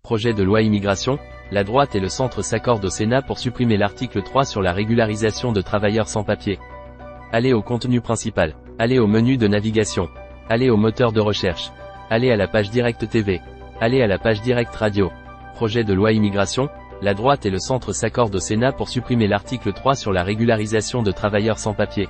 Projet de loi immigration, la droite et le centre s'accordent au Sénat pour supprimer l'article 3 sur la régularisation de travailleurs sans papier. Allez au contenu principal. Allez au menu de navigation. Allez au moteur de recherche. Allez à la page Direct TV. Allez à la page Direct Radio. Projet de loi immigration, la droite et le centre s'accordent au Sénat pour supprimer l'article 3 sur la régularisation de travailleurs sans papier.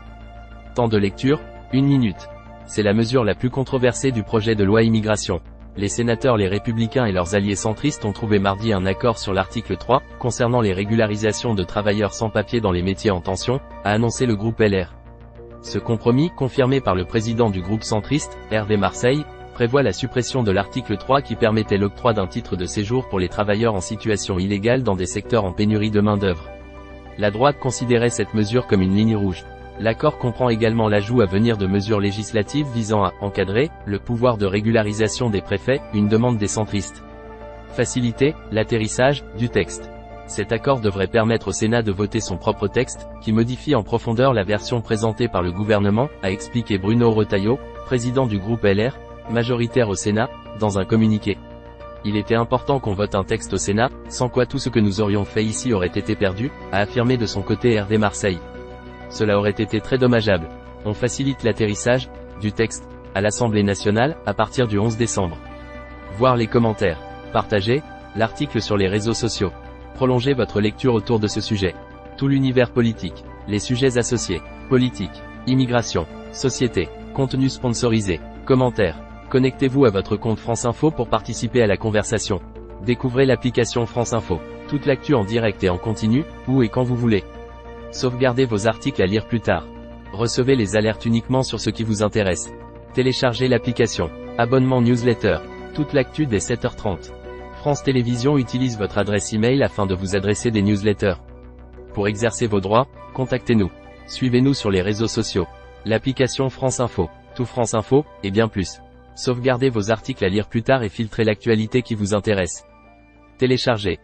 Temps de lecture, 1 minute. C'est la mesure la plus controversée du projet de loi immigration. Les sénateurs les Républicains et leurs alliés centristes ont trouvé mardi un accord sur l'article 3, concernant les régularisations de travailleurs sans papier dans les métiers en tension, a annoncé le groupe LR. Ce compromis, confirmé par le président du groupe centriste, Hervé Marseille, prévoit la suppression de l'article 3 qui permettait l'octroi d'un titre de séjour pour les travailleurs en situation illégale dans des secteurs en pénurie de main-d'œuvre. La droite considérait cette mesure comme une ligne rouge. L'accord comprend également l'ajout à venir de mesures législatives visant à encadrer le pouvoir de régularisation des préfets, une demande des centristes. Faciliter l'atterrissage du texte. Cet accord devrait permettre au Sénat de voter son propre texte, qui modifie en profondeur la version présentée par le gouvernement, a expliqué Bruno Retailleau, président du groupe LR, majoritaire au Sénat, dans un communiqué. Il était important qu'on vote un texte au Sénat, sans quoi tout ce que nous aurions fait ici aurait été perdu, a affirmé de son côté Hervé Marseille. Cela aurait été très dommageable. On facilite l'atterrissage du texte à l'Assemblée nationale à partir du 11 décembre. Voir les commentaires. Partagez l'article sur les réseaux sociaux. Prolongez votre lecture autour de ce sujet. Tout l'univers politique, les sujets associés, politique, immigration, société, contenu sponsorisé, commentaires. Connectez-vous à votre compte France Info pour participer à la conversation. Découvrez l'application France Info. Toute l'actu en direct et en continu, où et quand vous voulez. Sauvegardez vos articles à lire plus tard. Recevez les alertes uniquement sur ce qui vous intéresse. Téléchargez l'application. Abonnement newsletter. Toute l'actu dès 7h30. France Télévisions utilise votre adresse email afin de vous adresser des newsletters. Pour exercer vos droits, contactez-nous. Suivez-nous sur les réseaux sociaux. L'application France Info, Tout France Info, et bien plus. Sauvegardez vos articles à lire plus tard et filtrez l'actualité qui vous intéresse. Téléchargez.